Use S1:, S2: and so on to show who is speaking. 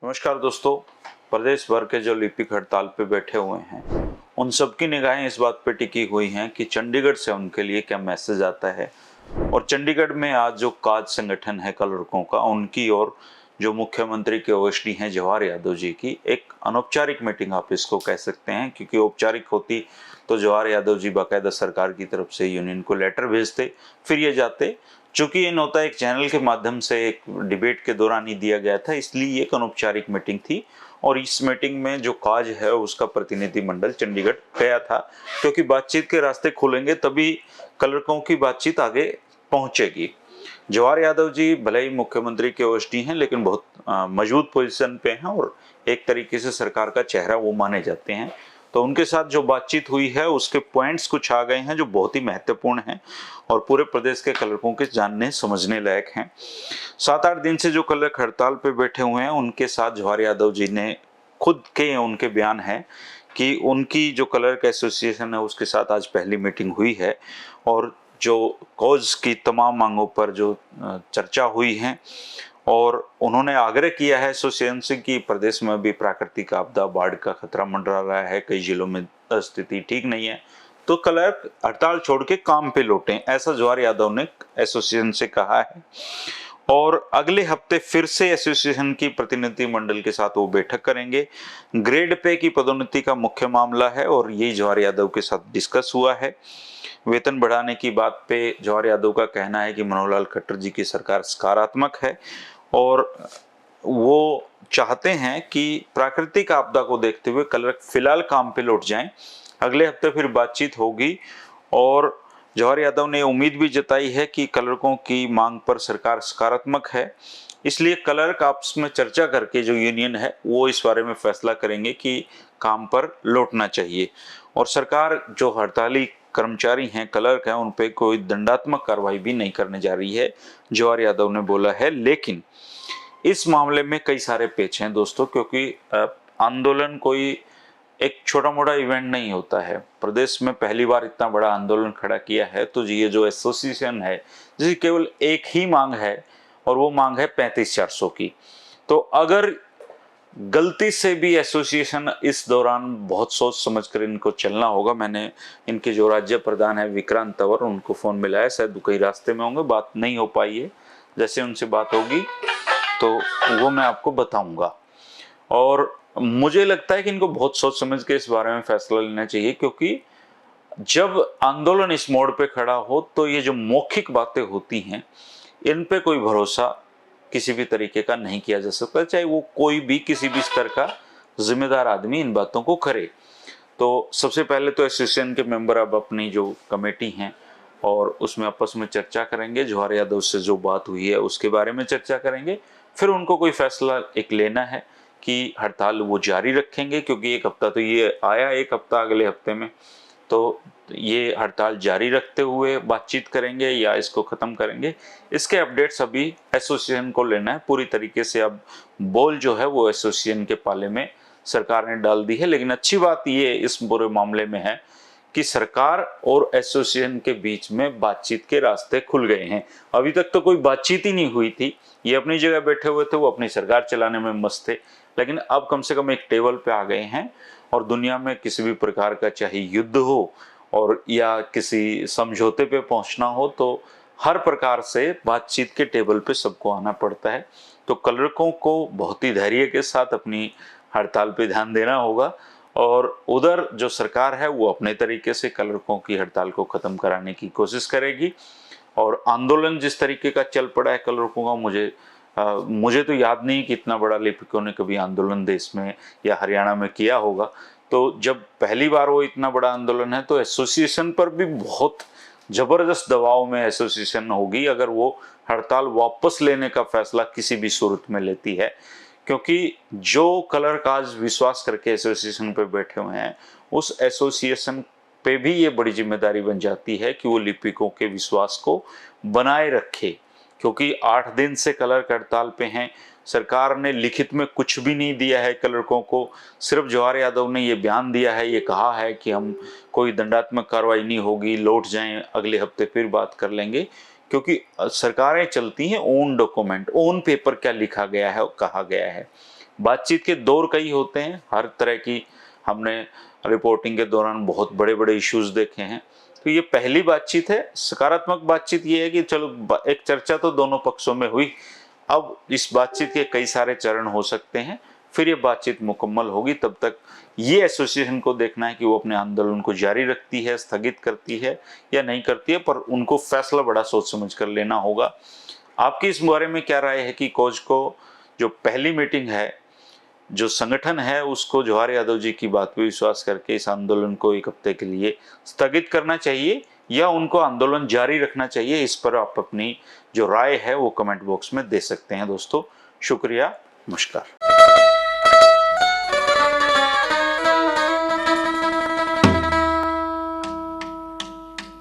S1: नमस्कार दोस्तों। प्रदेश भर के जो लिपिक हड़ताल पे बैठे हुए हैं उन सबकी निगाहें इस बात पे टिकी हुई हैं कि चंडीगढ़ से उनके लिए क्या मैसेज आता है। और चंडीगढ़ में आज जो काज संगठन है कलरकों का, उनकी और जो मुख्यमंत्री के ओएसडी हैं जवाहर यादव जी की एक अनौपचारिक मीटिंग आप इसको कह सकते हैं, क्योंकि औपचारिक होती तो जवाहर यादव जी बाकायदा सरकार की तरफ से यूनियन को लेटर भेजते, फिर ये जाते। चूंकि ये नौता एक चैनल के माध्यम से एक डिबेट के दौरान ही दिया गया था, इसलिए एक अनौपचारिक मीटिंग थी। और इस मीटिंग में जो काज है उसका प्रतिनिधिमंडल चंडीगढ़ गया था, क्योंकि बातचीत के रास्ते खुलेंगे तभी कलरकों की बातचीत आगे पहुंचेगी। जवाहर यादव जी भले ही मुख्यमंत्री के ओएसडी हैं, लेकिन बहुत मजबूत पोजीशन पे हैं और एक तरीके से सरकार का चेहरा वो माने जाते हैं। तो उनके साथ जो बातचीत हुई है उसके पॉइंट्स कुछ आ गए हैं जो बहुत ही महत्वपूर्ण हैं और पूरे प्रदेश के कलरकों के जानने समझने लायक हैं। 7-8 दिन से जो कलरक हड़ताल पे बैठे हुए हैं उनके साथ जवाहर यादव जी ने खुद के उनके बयान है कि उनकी जो कलरक एसोसिएशन है उसके साथ आज पहली मीटिंग हुई है और जो कॉज की तमाम मांगों पर जो चर्चा हुई है और उन्होंने आग्रह किया है एसोसिएशन से कि प्रदेश में भी प्राकृतिक आपदा बाढ़ का खतरा मंडरा रहा है, कई जिलों में स्थिति ठीक नहीं है, तो क्लर्क हड़ताल छोड़ के काम पे लौटें, ऐसा जवाहर यादव ने एसोसिएशन से कहा है। और अगले हफ्ते फिर से एसोसिएशन की प्रतिनिधि मंडल के साथ वो बैठक करेंगे। ग्रेड पे की पदोन्नति का मुख्य मामला है और यही जवाहर यादव के साथ डिस्कस हुआ है। वेतन बढ़ाने की बात पे जवाहर यादव का कहना है कि मनोहर लाल खट्टर जी की सरकार सकारात्मक है और वो चाहते हैं कि प्राकृतिक आपदा को देखते हुए क्लर्क फिलहाल काम पे लौट जाएं। अगले हफ्ते फिर बातचीत होगी और जवाहर यादव ने उम्मीद भी जताई है कि क्लर्कों की मांग पर सरकार सकारात्मक है, इसलिए क्लर्क आपस में चर्चा करके जो यूनियन है वो इस बारे में फैसला करेंगे कि काम पर लौटना चाहिए। और सरकार जो हड़ताली कर्मचारी हैं, क्लर्क हैं, उन पे कोई दंडात्मक कार्रवाई भी नहीं करने जा रही है, जवाहर यादव ने बोला है। लेकिन इस मामले में कई सारे पेच हैं दोस्तों, क्योंकि आंदोलन कोई एक छोटा मोटा इवेंट नहीं होता है। प्रदेश में पहली बार इतना बड़ा आंदोलन खड़ा किया है, तो ये जो एसोसिएशन है जिसकी केवल एक ही मांग है और वो मांग है 35,400 की। तो अगर गलती से भी एसोसिएशन इस दौरान बहुत सोच समझ कर इनको चलना होगा। मैंने इनके जो राज्य प्रधान है विक्रांत तंवर, उनको फोन मिलाया, शायद कई रास्ते में होंगे, बात नहीं हो पाई है। जैसे उनसे बात होगी तो वो मैं आपको बताऊंगा। और मुझे लगता है कि इनको बहुत सोच समझ के इस बारे में फैसला लेना चाहिए, क्योंकि जब आंदोलन इस मोड़ पे खड़ा हो तो ये जो मौखिक बातें होती हैं इन पे कोई भरोसा किसी भी तरीके का नहीं किया जा सकता, चाहे वो कोई भी किसी भी स्तर का जिम्मेदार आदमी इन बातों को करे। तो सबसे पहले तो एसोसिएशन के मेंबर अब अपनी जो कमेटी हैं और उसमें आपस में चर्चा करेंगे, जवाहर यादव से जो बात हुई है उसके बारे में चर्चा करेंगे। फिर उनको कोई फैसला एक लेना है कि हड़ताल वो जारी रखेंगे, क्योंकि एक हफ्ता तो ये आया, एक हफ्ता अगले हफ्ते में, तो ये हड़ताल जारी रखते हुए बातचीत करेंगे या इसको खत्म करेंगे। इसके अपडेट्स अभी एसोसिएशन को लेना है पूरी तरीके से। अब बॉल जो है वो एसोसिएशन के पाले में सरकार ने डाल दी है। लेकिन अच्छी बात ये इस पूरे मामले में है कि सरकार और एसोसिएशन के बीच में बातचीत के रास्ते खुल गए हैं। अभी तक तो कोई बातचीत ही नहीं हुई थी, ये अपनी जगह बैठे हुए थे, वो अपनी सरकार चलाने में मस्त थे। लेकिन अब कम से कम एक टेबल पे आ गए हैं और दुनिया में किसी भी प्रकार का चाहे युद्ध हो और या किसी समझौते पे पहुंचना हो तो हर प्रकार से बातचीत के टेबल पे सबको आना पड़ता है। तो क्लर्कों को बहुत ही धैर्य के साथ अपनी हड़ताल पे ध्यान देना होगा और उधर जो सरकार है वो अपने तरीके से क्लर्कों की हड़ताल को खत्म कराने की कोशिश करेगी। और आंदोलन जिस तरीके का चल पड़ा है क्लर्कों का, मुझे तो याद नहीं कि इतना बड़ा लेखकों ने कभी आंदोलन देश में या हरियाणा में किया होगा। तो जब पहली बार वो इतना बड़ा आंदोलन है तो एसोसिएशन पर भी बहुत जबरदस्त दबाव में एसोसिएशन होगी अगर वो हड़ताल वापस लेने का फैसला किसी भी सूरत में लेती है, क्योंकि जो क्लर्क आज विश्वास करके एसोसिएशन पे बैठे हुए हैं उस एसोसिएशन पे भी ये बड़ी जिम्मेदारी बन जाती है कि वो लिपिकों के विश्वास को बनाए रखे। क्योंकि 8 दिन से क्लर्क हड़ताल पे हैं, सरकार ने लिखित में कुछ भी नहीं दिया है क्लर्कों को, सिर्फ जवाहर यादव ने ये बयान दिया है, ये कहा है कि हम कोई दंडात्मक कार्रवाई नहीं होगी, लौट जाएं, अगले हफ्ते फिर बात कर लेंगे। क्योंकि सरकारें चलती हैं ओन डॉक्यूमेंट, ओन पेपर क्या लिखा गया है और कहा गया है। बातचीत के दौर कई होते हैं, हर तरह की हमने रिपोर्टिंग के दौरान बहुत बड़े बड़े इश्यूज देखे हैं। तो ये पहली बातचीत है। सकारात्मक बातचीत ये है कि चलो एक चर्चा तो दोनों पक्षों में हुई, अब इस बातचीत के कई सारे चरण हो सकते हैं, फिर ये बातचीत मुकम्मल होगी। तब तक ये एसोसिएशन को देखना है कि वो अपने आंदोलन को जारी रखती है, स्थगित करती है या नहीं करती है, पर उनको फैसला बड़ा सोच समझ कर लेना होगा। आपकी इस बारे में क्या राय है कि कोच को जो पहली मीटिंग है, जो संगठन है, उसको जवाहर यादव जी की बात पे विश्वास करके इस आंदोलन को एक हफ्ते के लिए स्थगित करना चाहिए या उनको आंदोलन जारी रखना चाहिए? इस पर आप अपनी जो राय है वो कमेंट बॉक्स में दे सकते हैं। दोस्तों शुक्रिया, नमस्कार।